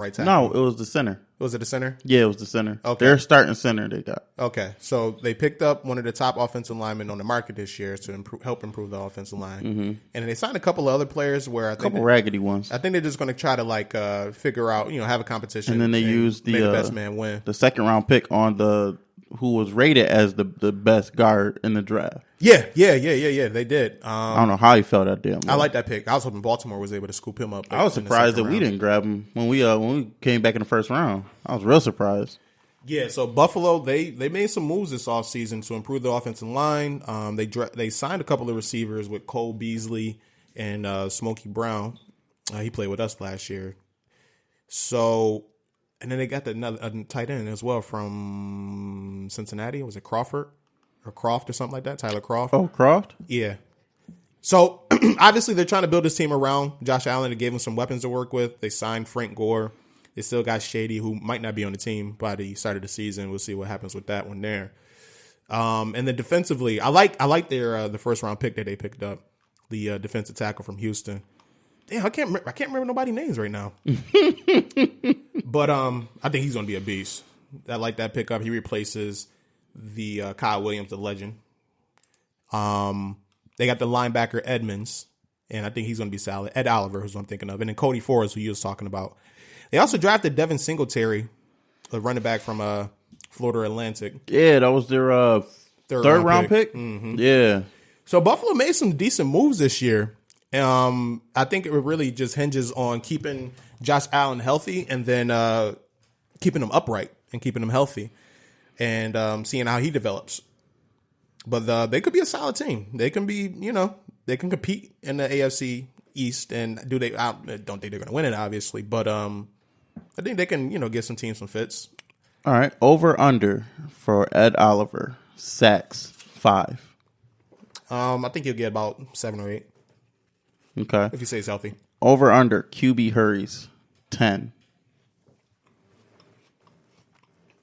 right tackle? No, it was the center. Was it the center? Yeah, it was the center. Okay. They're starting center they got. Okay, so they picked up one of the top offensive linemen on the market this year to help improve the offensive line, and they signed a couple of other players where I think raggedy ones. I think they're just going to try to figure out, have a competition, and then they used the best man win. The second round pick on who was rated as the best guard in the draft. Yeah. They did. I don't know how he felt that damn. I like that pick. I was hoping Baltimore was able to scoop him up. I was surprised that we didn't grab him when we came back in the first round. I was real surprised. Yeah, so Buffalo, they made some moves this offseason to improve the offensive line. They signed a couple of receivers with Cole Beasley and Smokey Brown. He played with us last year. So, and then they got a tight end as well from Cincinnati. Was it Crawford or Croft or something like that? Tyler Croft. Oh, Croft? Yeah. So, obviously, they're trying to build this team around Josh Allen. They gave him some weapons to work with. They signed Frank Gore. They still got Shady, who might not be on the team by the start of the season. We'll see what happens with that one there. And then defensively, I like their the first round pick that they picked up, the defensive tackle from Houston. Damn, I can't remember nobody's names right now. But I think he's gonna be a beast. I like that pickup. He replaces the Kyle Williams, the legend. They got the linebacker Edmonds, and I think he's gonna be solid. Ed Oliver, who's what I'm thinking of, and then Cody Forrest, who you was talking about. They also drafted Devin Singletary, a running back from Florida Atlantic. Yeah, that was their third round pick. Mm-hmm. Yeah. So Buffalo made some decent moves this year. I think it really just hinges on keeping Josh Allen healthy and then keeping him upright and keeping him healthy and seeing how he develops. But they could be a solid team. They can be, they can compete in the AFC East. And I don't think they're going to win it, obviously. But I think they can, get some teams some fits. All right. Over under for Ed Oliver. Sacks 5. I think he'll get about 7 or 8. Okay. If he stays healthy. Over under QB hurries 10.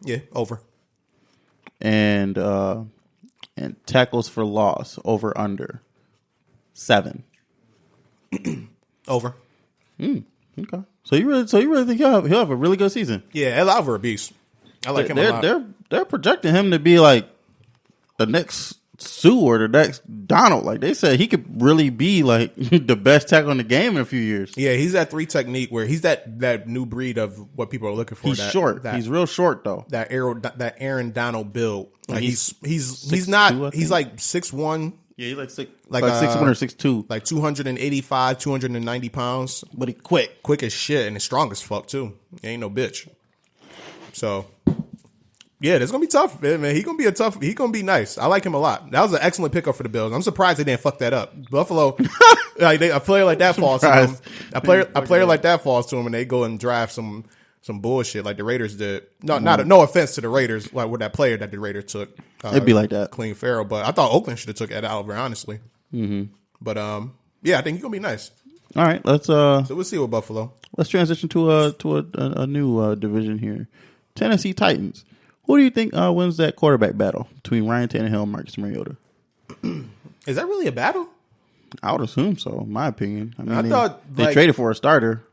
Yeah, over. And tackles for loss over under 7. Over. Okay. So you really think he'll have a really good season? Yeah, Ed Oliver a beast. I like him a lot. They're projecting him to be like the next Sue or the next Donald. Like they said, he could really be like the best tackle in the game in a few years. Yeah, he's that 3 technique where he's that new breed of what people are looking for. He's short. He's real short though. That Aaron Donald build. Like he's 6'2", not. He's like 6'1". Yeah, he's like 6'1" or 6'2", like 285, 290 pounds. but he quick as shit, and he's strong as fuck too. He ain't no bitch. So. Yeah, it's gonna be tough, man. He gonna be nice. I like him a lot. That was an excellent pickup for the Bills. I'm surprised they didn't fuck that up. Buffalo, a player like that falls to them. A player like that falls to them, and they go and draft some bullshit like the Raiders did. No offense to the Raiders, like with that player that the Raiders took. It'd be like that, Clean Farrell. But I thought Oakland should have took Ed Oliver, honestly. Mm-hmm. But yeah, I think he's gonna be nice. All right, let's so we'll see with Buffalo. Let's transition to a new division here. Tennessee Titans. Who do you think wins that quarterback battle between Ryan Tannehill and Marcus Mariota? Is that really a battle? I would assume so, in my opinion. I mean, I thought they traded for a starter.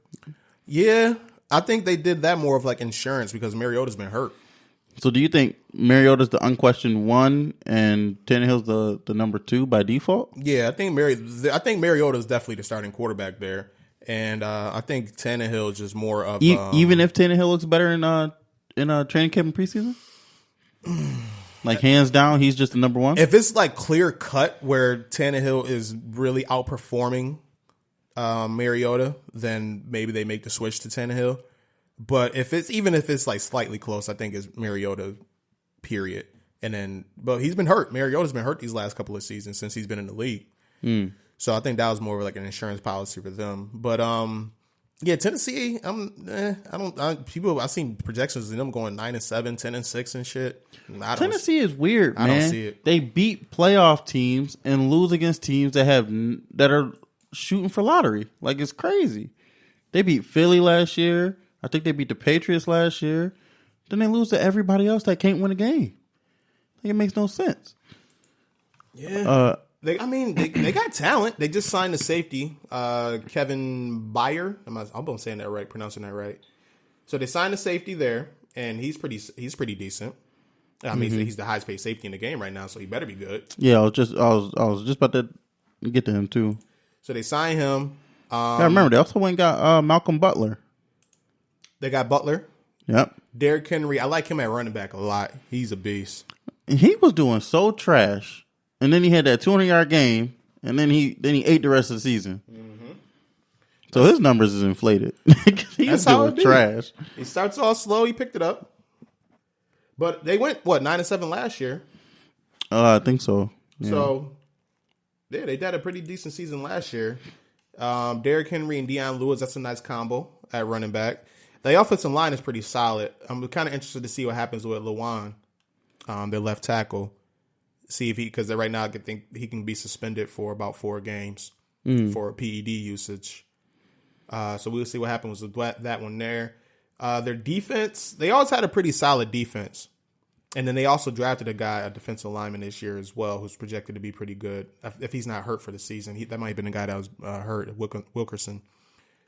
Yeah, I think they did that more of like insurance because Mariota's been hurt. So do you think Mariota's the unquestioned 1 and Tannehill's the number 2 by default? Yeah, I think Mariota's definitely the starting quarterback there. And I think Tannehill is just more of... even if Tannehill looks better in training camp and preseason? Like hands down, he's just the number 1? If it's like clear cut where Tannehill is really outperforming Mariota, then maybe they make the switch to Tannehill. But if it's like slightly close, I think it's Mariota, period. And then, but he's been hurt. Mariota's been hurt these last couple of seasons since he's been in the league. So I think that was more of like an insurance policy for them. But yeah, Tennessee, I've seen projections of them going 9-7, 10-6 and shit. Tennessee is weird, man. I don't see it. They beat playoff teams and lose against teams that are shooting for lottery. Like it's crazy. They beat Philly last year. I think they beat the Patriots last year. Then they lose to everybody else that can't win a game. Like it makes no sense. Yeah. They got talent. They just signed the safety, Kevin Byard. I hope I'm saying that right, pronouncing that right. So they signed a safety there, and he's pretty decent. I mean, he's the highest paid safety in the game right now, so he better be good. Yeah, I was just about to get to him too. So they signed him. I remember they also went and got Malcolm Butler. They got Butler. Yep. Derrick Henry. I like him at running back a lot. He's a beast. And he was doing so trash, and then he had that 200-yard game, and then he ate the rest of the season. Mm-hmm. So his numbers is inflated. He's doing trash. He starts all slow. He picked it up. But they went, 9-7 last year? I think so. Yeah. So, yeah, they had a pretty decent season last year. Derrick Henry and Deion Lewis, that's a nice combo at running back. The offensive line is pretty solid. I'm kind of interested to see what happens with Lewan, their left tackle. See if because right now I think he can be suspended for about 4 games for PED usage. So we'll see what happens with that one there. Their defense, they always had a pretty solid defense. And then they also drafted a defensive lineman this year as well, who's projected to be pretty good. If he's not hurt for the season, that might have been the guy that was hurt, Wilkerson.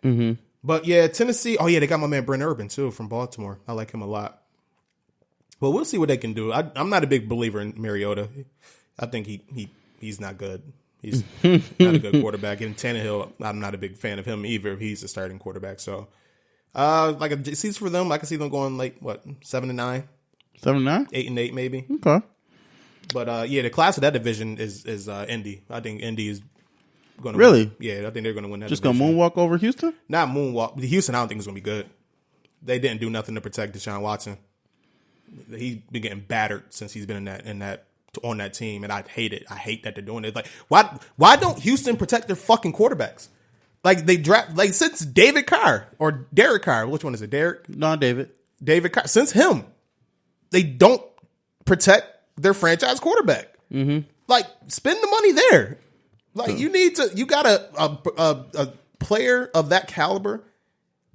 Mm-hmm. But yeah, Tennessee, they got my man Brent Urban too from Baltimore. I like him a lot. But we'll see what they can do. I'm not a big believer in Mariota. I think he's not good. He's not a good quarterback. And Tannehill, I'm not a big fan of him either if he's the starting quarterback. So, like a season for them, I can see them going 7-9, 7-9, 8-8 maybe. Okay. But the class of that division is Indy. I think Indy is going to really. Yeah, I think they're going to win that. Just division. going to moonwalk over Houston? Not moonwalk. Houston, I don't think is going to be good. They didn't do nothing to protect Deshaun Watson. He's been getting battered since he's been on that team, and I hate it. I hate that they're doing it. Like, why don't Houston protect their fucking quarterbacks? Like they draft since David Carr or Derek Carr. Which one is it? Derek? No, David. David Carr. Since him, they don't protect their franchise quarterback. Mm-hmm. Like, spend the money there. Like, you got a player of that caliber.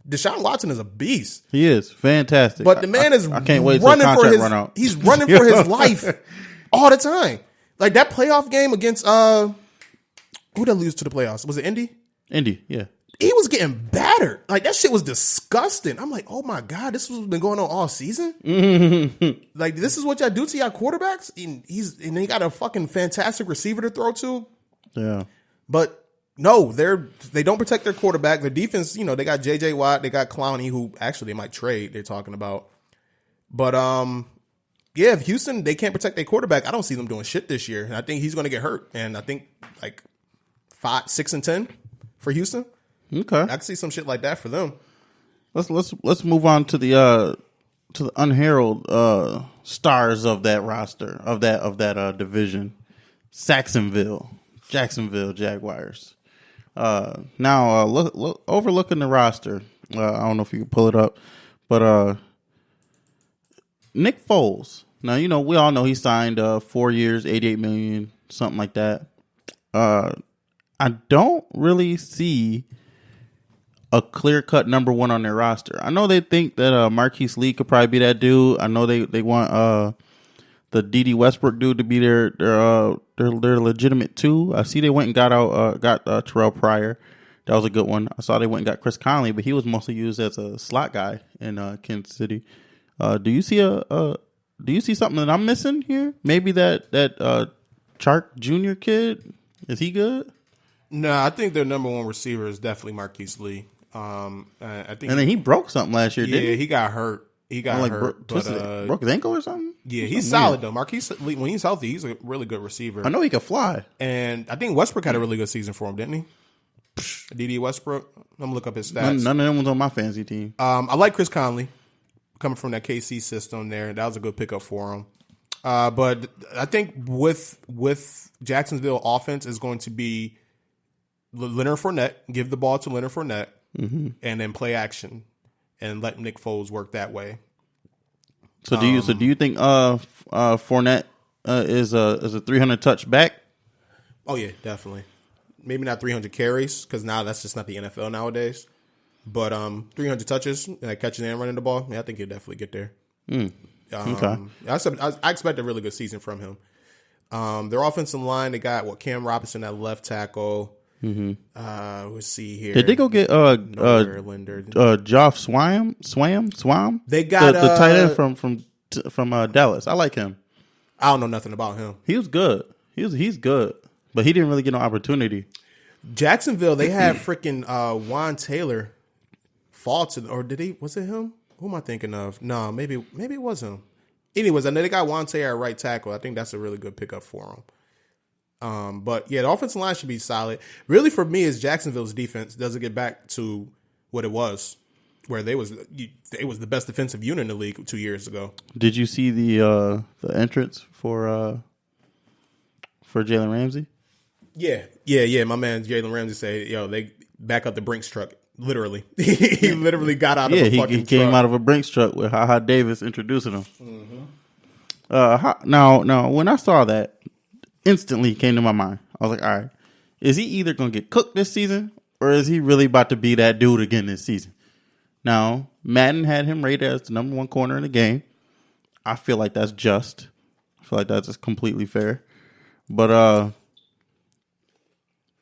Deshaun Watson is a beast. He is fantastic. But the man is I can't wait till the contract run out. He's running for his life all the time. Like that playoff game against who did they lose to the playoffs? Was it Indy? Indy, yeah. He was getting battered. Like that shit was disgusting. I'm like, oh my God, this has been going on all season. Like this is what y'all do to y'all quarterbacks. And they got a fucking fantastic receiver to throw to. Yeah, but no, they don't protect their quarterback. Their defense, they got J.J. Watt, they got Clowney, who actually they might trade. They're talking about, but if Houston they can't protect their quarterback, I don't see them doing shit this year. And I think he's going to get hurt. And I think 5-6-10 for Houston. Okay, I can see some shit like that for them. Let's move on to the unheralded stars of that roster of that division, Jacksonville Jaguars. Now look overlooking the roster. I don't know if you can pull it up, but Nick Foles. Now we all know he signed 4 years, $88 million, something like that. I don't really see a clear-cut number one on their roster. I know they think that Marquise Lee could probably be that dude. I know they want the D.D. Westbrook dude to be their legitimate two. I see they went and got Terrell Pryor. That was a good one. I saw they went and got Chris Conley, but he was mostly used as a slot guy in Kansas City. Do you see something that I'm missing here? Maybe that Chark Jr. kid, is he good? No, I think their number one receiver is definitely Marquise Lee. I think, and then he broke something last year. Didn't he? He got hurt. Broke his ankle or something. Yeah, he's solid though. Marquise Lee, when he's healthy, he's a really good receiver. I know he can fly. And I think Westbrook had a really good season for him, didn't he? D.D. Westbrook. I'm gonna look up his stats. None of them was on my fantasy team. I like Chris Conley coming from that KC system there. That was a good pickup for him. But I think with Jacksonville offense is going to be Leonard Fournette, give the ball to Leonard Fournette, and then play action and let Nick Foles work that way. So do you think Fournette is a 300 touch back? Oh yeah, definitely. Maybe not 300 carries because now that's just not the NFL nowadays. But 300 touches, catching and running the ball, I think he'll definitely get there. Okay. I expect a really good season from him. Their offensive line, they got Cam Robinson at left tackle. Let's see here. Did they go get Joff Swam? They got the tight end from Dallas. I like him. I don't know nothing about him. He was good. He's good, but he didn't really get no opportunity. Jacksonville, they had freaking Juan Taylor fall to, or did he? Was it him? Who am I thinking of? No, maybe it was him. Anyways, I know they got Juan Taylor at right tackle. I think that's a really good pickup for him. But yeah, the offensive line should be solid. Really, for me, is Jacksonville's defense doesn't get back to what it was, where they was the best defensive unit in the league 2 years ago. Did you see the entrance for Jalen Ramsey? Yeah. My man Jalen Ramsey said, "Yo, they back up the Brinks truck." Literally, he literally got out of a fucking he came truck. out of a Brinks truck with Ha Davis introducing him. Now, when I saw that, instantly came to my mind. I was like, all right, is he either going to get cooked this season or is he really about to be that dude again this season? Now, Madden had him rated as the number one corner in the game. I feel like that's just. I feel like that's just completely fair. But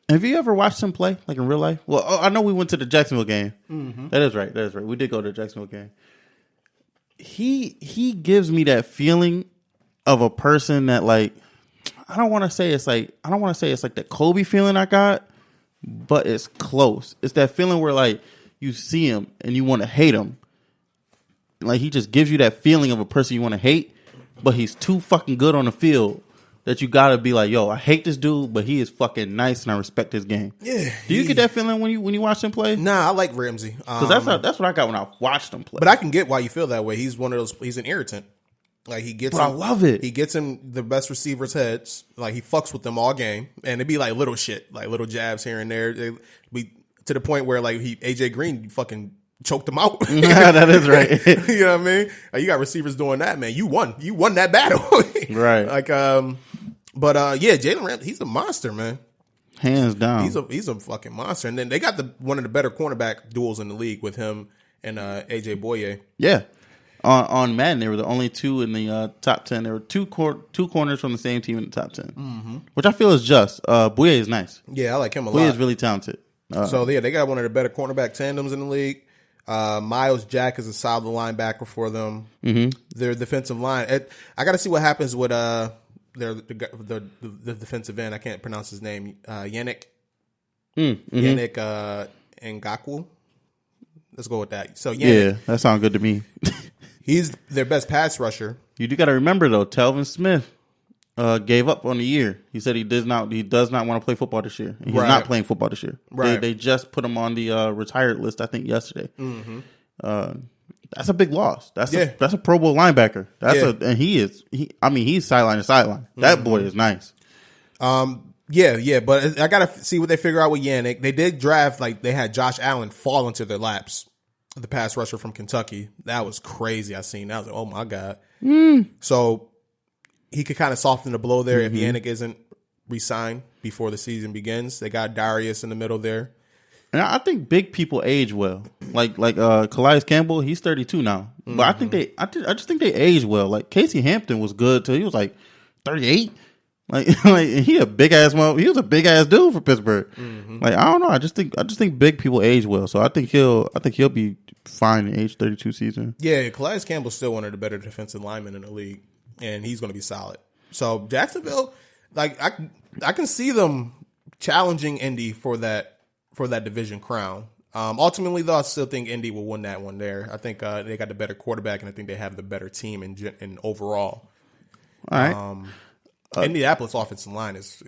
have you ever watched him play, like in real life? Well, I know we went to the Jacksonville game. Mm-hmm. That is right. We did go to the Jacksonville game. He gives me that feeling of a person that, like, I don't want to say it's like that Kobe feeling I got, but it's close. It's that feeling where, like, you see him and you want to hate him. Like, he just gives you that feeling of a person you want to hate, but he's too fucking good on the field that you gotta be like, yo, I hate this dude, but he is fucking nice and I respect his game. Yeah. Do you get that feeling when you watch him play? Nah, I like Ramsey. Because that's what I got when I watched him play. But I can get why you feel that way. He's one of those. He's an irritant. Like, he gets. But I love it. He gets him the best receivers' heads. Like, he fucks with them all game, and it'd be like little shit, like little jabs here and there. They be to the point where, like, AJ Green fucking choked him out. That is right. You know what I mean? Like, you got receivers doing that, man. You won that battle. Right. Like, but yeah, Jalen Ramsey, he's a monster, man. Hands down. He's a fucking monster. And then they got one of the better cornerback duels in the league with him and AJ Boye. Yeah. On Madden, they were the only two in the top 10. There were two corners from the same team in the top 10, which I feel is just. Boye is nice. Yeah, I like him a lot. Boye is really talented. So yeah, they got one of the better cornerback tandems in the league. Miles Jack is a solid linebacker for them. Mm-hmm. Their defensive line. I got to see what happens with the defensive end. I can't pronounce his name. Yannick. Yannick Ngakoue. Let's go with that. So Yannick, yeah, that sounds good to me. He's their best pass rusher. You do got to remember though, Telvin Smith gave up on the year. He said he does not want to play football this year. He's not playing football this year. Right. They just put him on the retired list, I think, yesterday. Mm-hmm. That's a big loss. That's a Pro Bowl linebacker. And he's sideline to sideline. That boy is nice. Yeah, but I gotta see what they figure out with Yannick. They did draft, like, they had Josh Allen fall into their laps, the pass rusher from Kentucky. That was crazy. I seen that. I was like, oh my God. So he could kind of soften the blow there if Yannick isn't re-signed before the season begins. They got Darius in the middle there. And I think big people age well. Like Calais Campbell, he's 32 now. But I just think they age well. Like, Casey Hampton was good till he was like 38. Like he a big ass he was a big ass dude for Pittsburgh. Like, I don't know. I just think big people age well. So I think he'll be fine in age 32 season. Yeah, Calais Campbell's still one of the better defensive linemen in the league, and he's going to be solid. So Jacksonville, like, I can see them challenging Indy for that division crown. Ultimately, though, I still think Indy will win that one there. I think they got the better quarterback, and I think they have the better team in overall. All right. Indianapolis offensive line is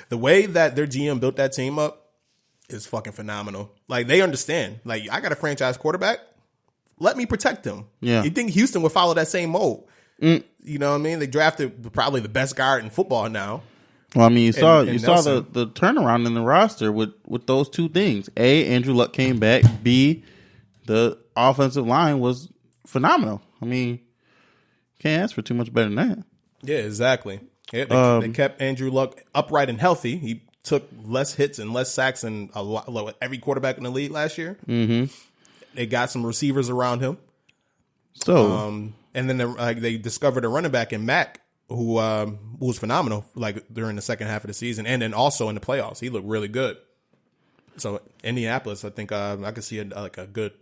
the way that their GM built that team up is fucking phenomenal. Like, they understand. Like, I got a franchise quarterback. Let me protect him. Yeah. You think Houston would follow that same mold? You know what I mean? They drafted probably the best guard in football now. Well, I mean, you saw the turnaround in the roster with those two things. A, Andrew Luck came back. B, the offensive line was phenomenal. I mean, can't ask for too much better than that. Yeah, exactly. Yeah, they kept Andrew Luck upright and healthy. He took less hits and less sacks than every quarterback in the league last year. Mm-hmm. They got some receivers around him. So, and then they discovered a running back in Mack, who was phenomenal like during the second half of the season, and then also in the playoffs, he looked really good. So Indianapolis, I think I could see a good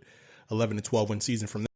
11 to 12 win season from them.